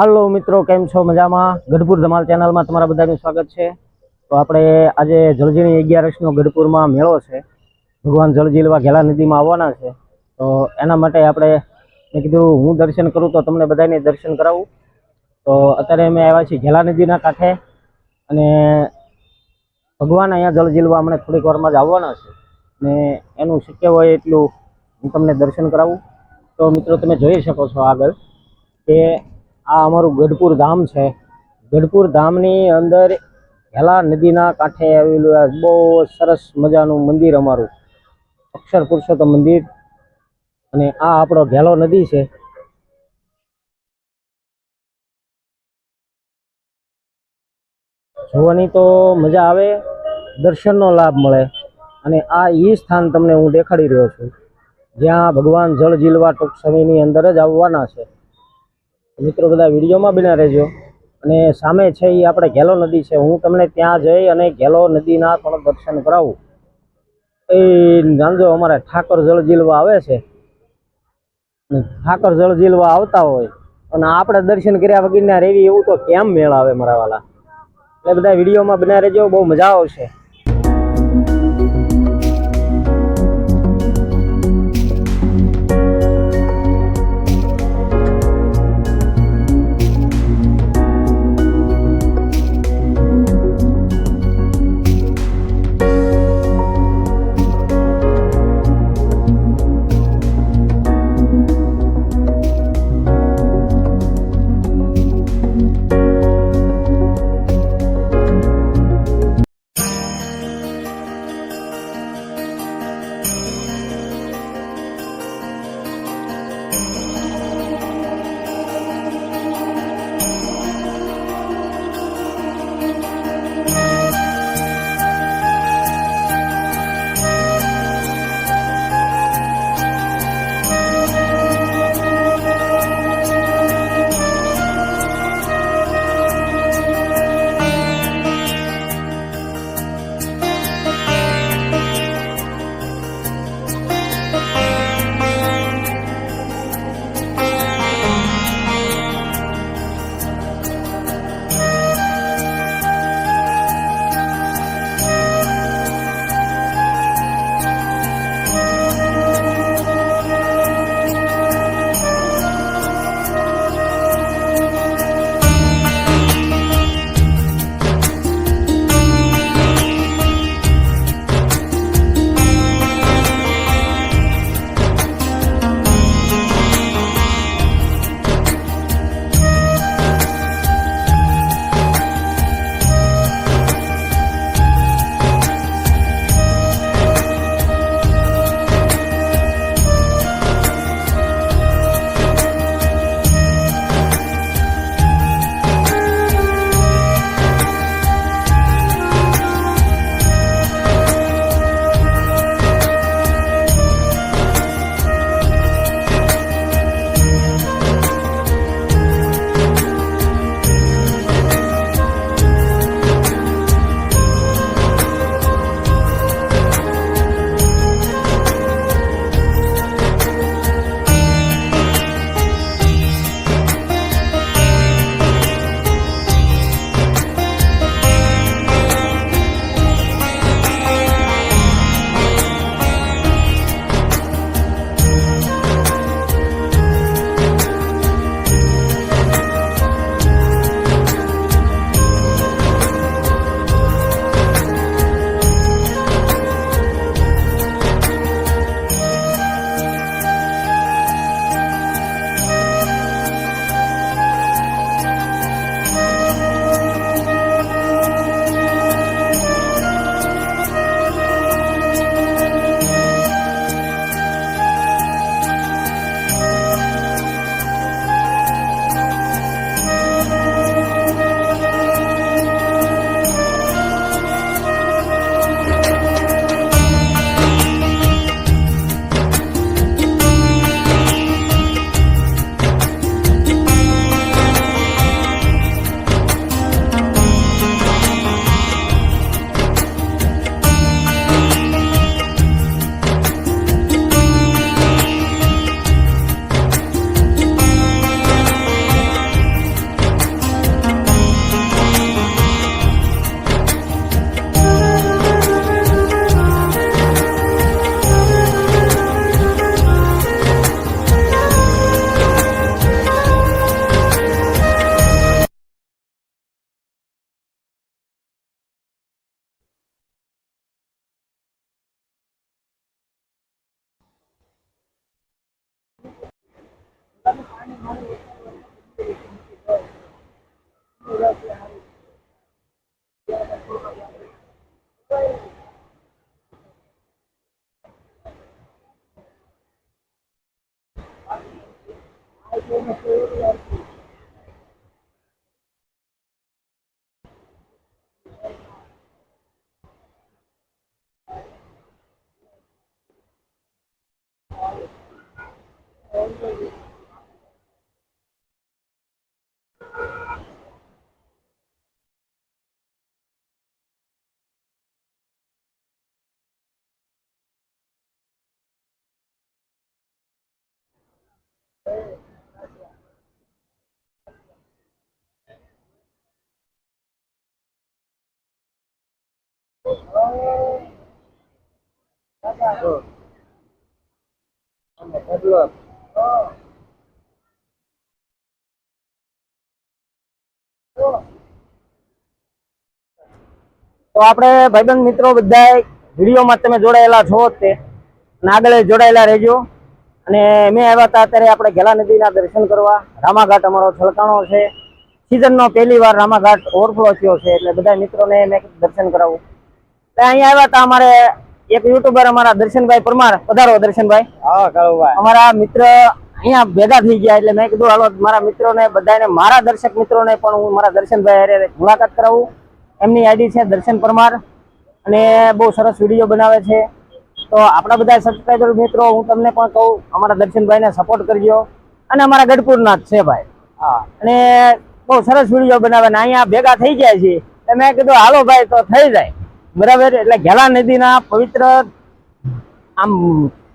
હાલો મિત્રો, કેમ છો? મજામાં? ગઢપુર ધમાલ ચેનલમાં તમારા બધાનું સ્વાગત છે। તો આપણે આજે જળજીણી 11નો ગઢપુરમાં મેળો છે। ભગવાન જળજીલવા ઘેલા નદીમાં આવવાના છે, તો એના માટે આપણે મેં કીધું હું દર્શન કરું તો તમને બધાને દર્શન કરાવું। તો અત્યારે અમે આવ્યા છીએ ઘેલા નદીના કાંઠે, અને ભગવાન અહીંયા જળજીલવા અમને થોડીક વારમાં જ આવવાના છે, ને એનું શક્ય હોય એટલું હું તમને દર્શન કરાવું। તો મિત્રો, તમે જોઈ શકો છો આગળ કે આ અમારું ગઢપુર ધામ છે। ગઢપુર ધામની અંદર ઘેલા નદીના કાંઠે આવેલું બહુ સરસ મજાનું મંદિર અમારું અક્ષર પુરુષોત્તમ મંદિર, અને આ આપણો ઘેલો નદી છે। જોવાની તો મજા આવે, દર્શનનો લાભ મળે, અને આ એ સ્થાન તમને હું દેખાડી રહ્યો છું જ્યાં ભગવાન જળજીલવા ટૂંક સમયની અંદર જ આવવાના છે। મિત્રો, બધા વિડીયોમાં બન્યા રહેજો। અને સામે છે એ આપણે ઘેલો નદી છે, હું તમને ત્યાં જઈ અને ઘેલો નદીના પણ દર્શન કરાવું। એ જાણજો, અમારે ઠાકર જળજીલવા આવે છે, ઠાકર જળજીલવા આવતા હોય અને આપણે દર્શન કર્યા વગરના રેવી એવું તો કેમ મેળ આવે મારા વાલા। એટલે બધા વિડીયોમાં બન્યા રહેજો, બહુ મજા આવશે। તો આપણે ભાઈબંધ મિત્રો બધા વિડીયોમાં તમે જોડાયેલા છો જ તે અને આગળ જોડાયેલા રહેજો. અને મેં આવ્યા હતા અત્યારે આપણે ઘેલા નદીના દર્શન કરવા. રામાઘાટ અમારો છલકાણો છે. સિઝનનો પહેલી વાર રામાઘાટ ઓવરફ્લો થયો છે એટલે બધા મિત્રોને મેં દર્શન કરાવું. એટલે અહીંયા આવ્યા હતા અમારે એક યુટ્યુબર અમારા દર્શનભાઈ પરમાર. પધારો દર્શનભાઈ. હા કાળુભાઈ. અમારા મિત્ર અહીંયા ભેગા થઈ ગયા એટલે મેં કીધું હાલો મારા મિત્રોને બધાને મારા દર્શક મિત્રોને પણ હું મારા દર્શનભાઈ હારે મુલાકાત કરાવું. એમની આઈડી છે દર્શન પરમાર અને બહુ સરસ વિડીયો બનાવે છે. તો આપણા બધા સબસ્ક્રાઈબર મિત્રો હું તમને પણ કહું અમારા દર્શનભાઈને સપોર્ટ કરજો. અને અમારા ગઢપુરના જ છે ભાઈ. હા, અને બહુ સરસ વિડીયો બનાવે ને અહીંયા ભેગા થઈ ગયા છે. એટલે મેં કીધું હાલો ભાઈ તો થઈ જાય બરાબર. એટલે ઘેલા નદીના પવિત્ર આમ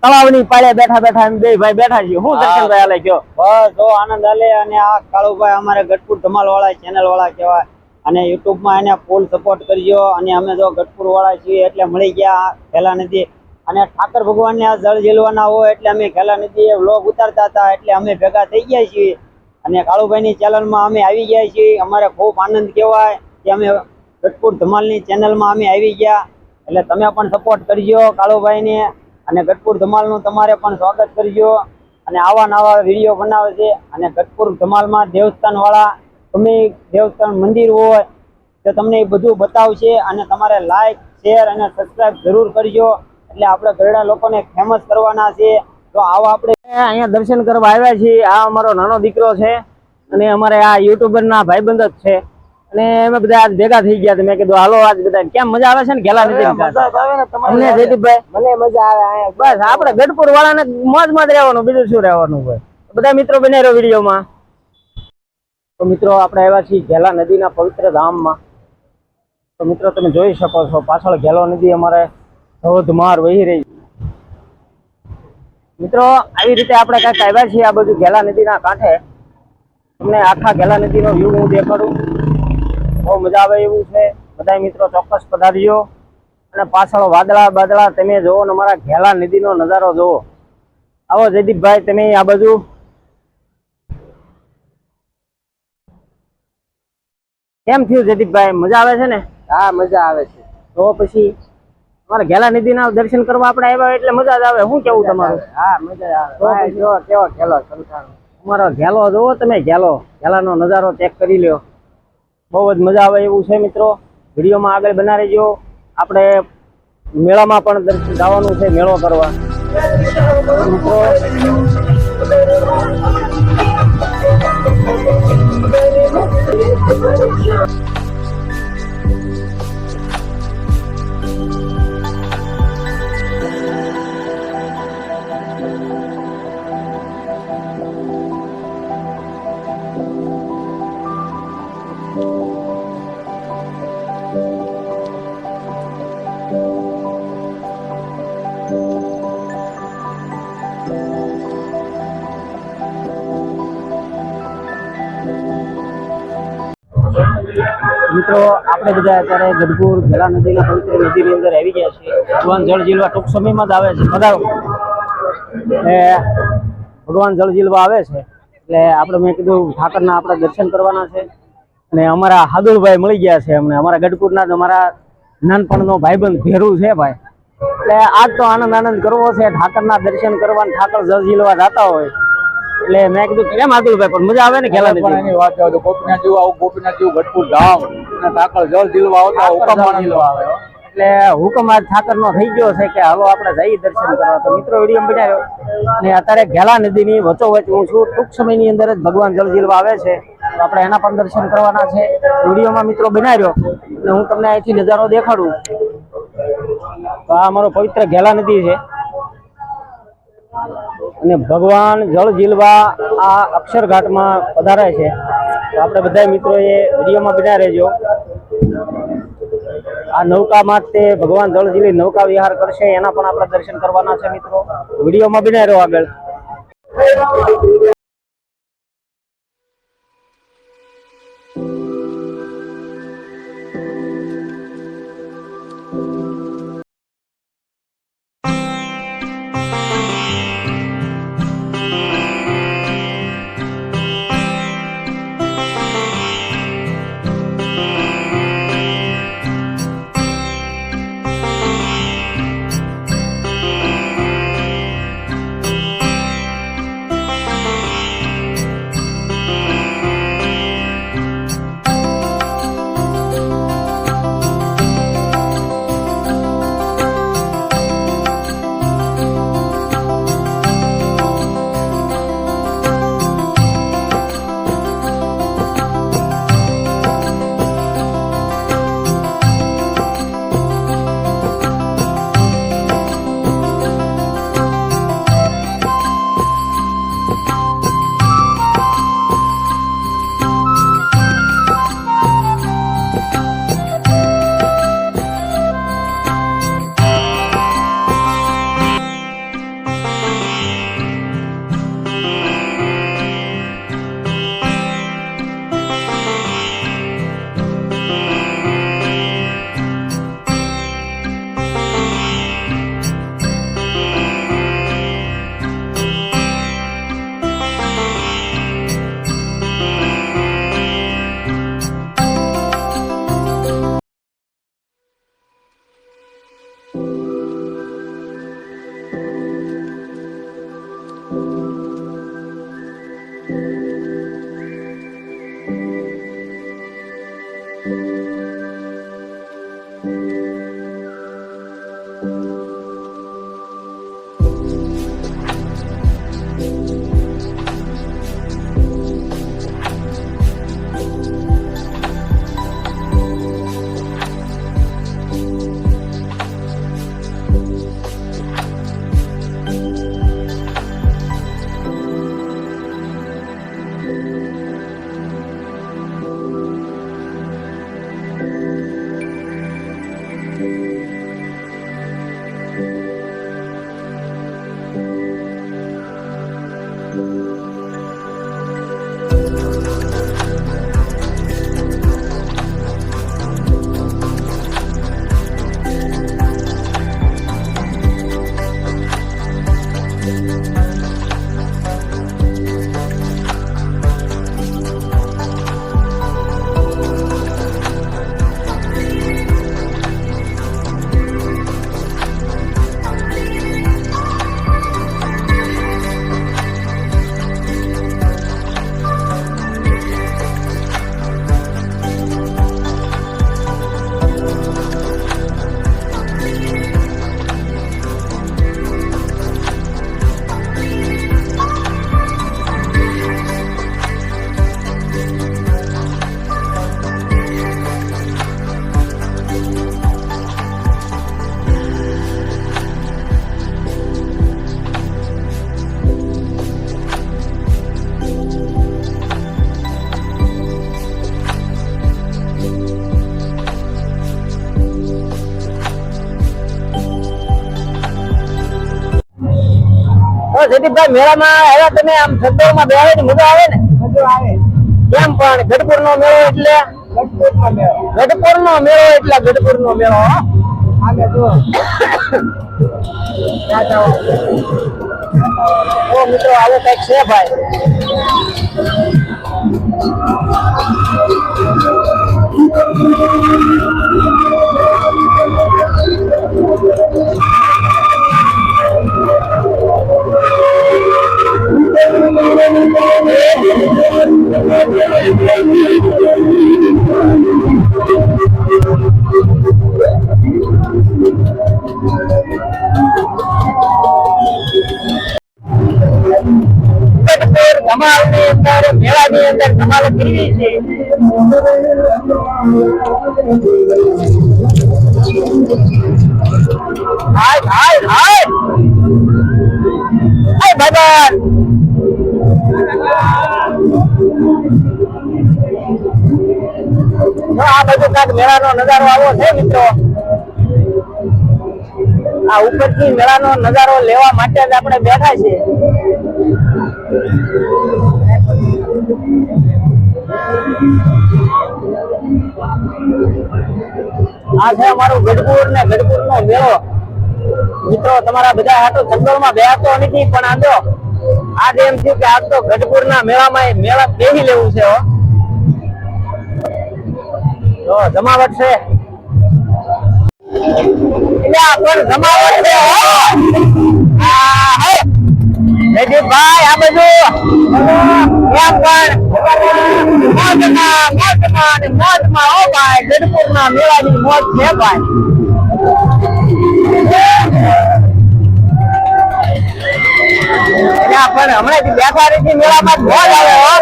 તળાવની પાળે બેઠા બેઠા એમ બે ભાઈ બેઠા છીએ. હું દર્શનભાઈ હાલે કયો? બસ જો આનંદ આલે. અને આ કાળુભાઈ અમારે ગઢપુર ધમાલ વાળા ચેનલ વાળા કહેવાય અને યુટ્યુબમાં એને ફૂલ સપોર્ટ કરજો. અને અમે જો ગઢપુર વાળા છીએ એટલે મળી ગયા ઘેલા નદી. અને ઠાકર ભગવાનને આ જળ ઝીલવાના હોય એટલે અમે ઘેલા નદીએ વ્લોગ ઉતારતા હતા એટલે અમે ભેગા થઈ ગયા છીએ. અને કાળુભાઈની ચેનલમાં અમે આવી ગયા છીએ. અમારે ખૂબ આનંદ કહેવાય કે અમે ગઢપુર ધમાલની ચેનલમાં અમે આવી ગયા. એટલે તમે પણ સપોર્ટ કરજો કાળુભાઈને. અને ગઢપુર ધમાલનું તમારે પણ સ્વાગત કરજો. અને આવા નવા વિડીયો બનાવે છે. અને ગઢપુર ધમાલમાં દેવસ્થાન વાળા તમે દેવસ્થાન મંદિર હોય તો તમને એ બધું બતાવશે. અને તમારે લાઈક શેર અને સબસ્ક્રાઈબ જરૂર કરજો. એટલે આપણે ઘરડા લોકોને ફેમસ કરવાના છે. તો આવો આપણે અહીંયા દર્શન કરવા આવ્યા છીએ. આ અમારો નાનો દીકરો છે અને અમારે આ યુટ્યુબરના ભાઈબંધ જ છે. અને અમે બધા આજ ભેગા થઈ ગયા. મેં કીધું હાલો આજ બધા કેમ મજા આવે છે ને ઘેલા નદી? તમને જયદીપભાઈ? મને મજા આવે. બસ આપણે ગઢપુર વાળાને મોજમાં જ રહેવાનું, બીજું શું રહેવાનું હોય. બધા મિત્રો બને રહ્યો વિડીયોમાં. તો મિત્રો આપણે આવ્યા છીએ ઘેલા નદીના પવિત્ર ધામમાં. તો મિત્રો તમે જોઈ શકો છો પાછળ ઘેલો નદી અમારે ધોધમાર વહી રહી. મિત્રો આવી રીતે આપણે કાંઈક આવ્યા છીએ આ બાજુ ઘેલા નદીના કાંઠે. તમને આખા ઘેલા નદીનો વ્યૂ હું દેખાડું. બહુ મજા આવે એવું છે. બધા મિત્રો ચોક્કસ પધારજો. અને પાછળ વાદળા બાદળા તમે જોવો ને અમારા ઘેલા નદીનો નજારો જોવો. આવો જયદીપભાઈ તમે આ બાજુ. કેમ થયું જયદીપભાઈ? મજા આવે છે ને? હા મજા આવે છે. તો પછી અમારે ઘેલા નદીના દર્શન કરવા આપણે આવ્યા એટલે મજા જ આવે. શું કેવું તમારું? હા મજા આવે. જો કેવો ઘેલો સંતાનો. અમારો ઘેલો જોવો તમે. ઘેલાનો નજારો ચેક કરી લ્યો. બહુ જ મજા આવે એવું છે મિત્રો. વિડીયોમાં આગળ બના રહેજો. આપણે મેળામાં પણ દર્શન જવાનું છે, મેળો કરવા મિત્રો. મિત્રો આપણે બધા અત્યારે ગઢપુર ઘેલા નદીના પવિત્ર નદીની અંદર આવી ગયા છીએ. ભગવાન જળ ઝીલવા ટૂંક સમયમાં જ આવે છે. પધારો. ભગવાન જળ ઝીલવા આવે છે એટલે આપણે મેં કીધું ઠાકરના આપણે દર્શન કરવાના છે. અને અમારા હાદુલભાઈ મળી ગયા છે અમને. અમારા ગઢપુરના જ અમારા નાનપણનો ભાઈબંધ ભેરું છે ભાઈ. એટલે આજ તો આનંદ કરવો છે. ઠાકરના દર્શન કરવા, ઠાકર જળ ઝીલવા જતા હોય એટલે મેં કીધું કેમ આદુલભાઈ પણ મજા આવે ને ઘેલા પણ નદીમાં? એની વાત જાવ તો ગોપીનાથ જેવું આવું ગોપીનાથ જેવું ગઢપુર ધામ અને ઠાકર જળ દિલવા આવતા હુકમ આનંદ આવે હો. એટલે હુકમ આજ ઠાકર નો થઈ ગયો છે કે હાલો આપણે જઈએ દર્શન કરવા. તો મિત્રો વિડીયો બનાવ્યો અને અત્યારે ઘેલા નદીની વચ્ચોવચ્ચ હું છું. ટૂંક સમયની અંદર જ ભગવાન જળ ઝીલવા આવે છે, તો આપણે એના પણ દર્શન કરવાના છે. વિડીયોમાં મિત્રો બનાવ્યો અને હું તમને અહીંથી નજારો દેખાડું. તો આ અમારો પવિત્ર ઘેલા નદી છે અને ભગવાન જળ ઝીલવા આ અક્ષરઘાટમાં પધારે છે. તો આપણે બધા મિત્રોએ વિડીયોમાં બન્યા રહેજો. આ નૌકામાં તે ભગવાન જળ ઝીલી નૌકા વિહાર કરશે, એના પણ આપણે દર્શન કરવાના છે મિત્રો. વિડીયોમાં બન્યા રહ્યો આગળ. જયદીપભાઈ મેળામાં આવ્યા તમે, આમ શબ્દોમાં બેહવાની મજા આવે ને? મજા આવે. કેમ પણ ગઢપુર નો મેળો એટલે ગઢપુર નો મેળો એટલે ગઢપુર નો મેળો હો. આગે જો ઓ મિત્રો આવો કઈક છે ભાઈ. ધમાલની અંદર મેળાની અંદર ધમાલ કરવી છે. હાય હાય હાય હાય ભગવાન. આ બધું કાંઈક મેળાનો નજારો આવો છે મિત્રો. આ ઉપરથી મેળાનો નજારો લેવા માટે જ આપણે બેઠા છીએ. આ છે અમારું ગઢપુર ને ગઢપુર નો મેળો. મિત્રો તમારા બધા હાટો ચંદોળમાં બેસતો નથી, પણ આંધો આજ એમ થયું કે આજ તો ગઢપુર ના મેળામાં મેળા બેસી લેવું છે. તો જમાવટ છે, પણ જમાવટ છે. જયદીપભાઈ આ બધું એમ પણ મોજમાં હો ભાઈ. ગઢપુર ના મેળાની મોજ છે ભાઈ. પણ હમણાં બેઠા રહી મેળામાં મોજ આવે હો.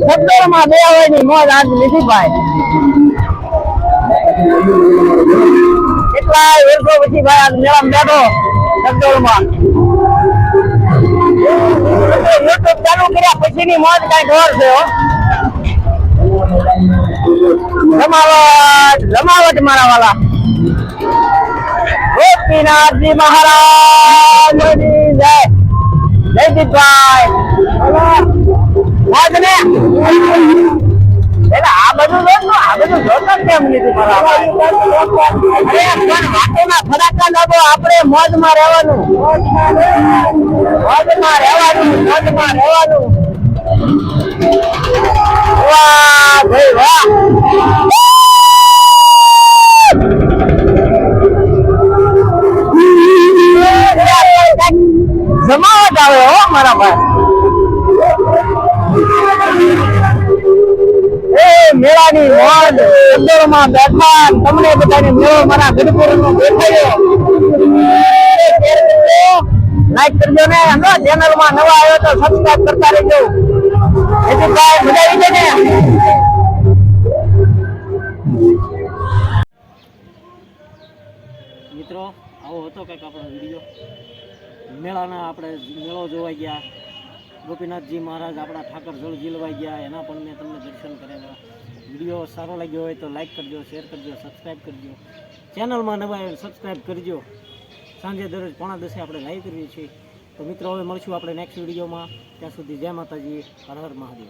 સત્તરમાં બે હોય ની મોજ આજ લીધી ભાઈ. કેટલા વર્ષો પછી ભાઈ આજ મેળામાં બેઠો સત્તરમાં. યુટ્યુબ ચાલુ કર્યા પછી ની મોજ કઈ ઢોર છે હો. જમાવટ જમાવટ મારા વાલા. ગોપીનાથજી મહારાજની જય. જયદીપભાઈ મોજ ને. એટલે આ બધું જોતો કેમ નથી મારા ભાઈ. પણ વાતોના ફરાકા લાગો. આપણે મોજમાં રહેવાનું, મોજમાં રહેવાનું, મોજમાં રહેવાનું. વાહ ભાઈ વાહ. જમાવટ આવે હો મારા ભાઈ. મેળાની મોજ અંદરમાં બેઠા. તમને બધાને મેળો મારા ગઢપુર નો દેખાયો. લાઈક કરજો ને. ચેનલ માં નવા આવ્યો તો સબસ્ક્રાઇબ કરતા રહેજો. જેથી ભાઈ મજા આવી જાય ને. મિત્રો આવો હતો કંઈક આપણો વિડીયો. મેળાના આપણે મેળો જોવા ગયા. ગોપીનાથજી મહારાજ આપણા ઠાકર જળ ઝીલવાઈ ગયા, એના પણ મેં તમને દર્શન કરેલા. વિડીયો સારો લાગ્યો હોય તો લાઈક કરજો, શેર કરજો, સબસ્ક્રાઈબ કરજો. ચેનલમાં નવા આવે સબસ્ક્રાઈબ કરજો. સાંજે દરરોજ 9:30 આપણે લાઈવ કરીએ છીએ. તો મિત્રો હવે મળશું આપણે નેક્સ્ટ વિડીયોમાં. ત્યાં સુધી જય માતાજી, હર હર મહાદેવ.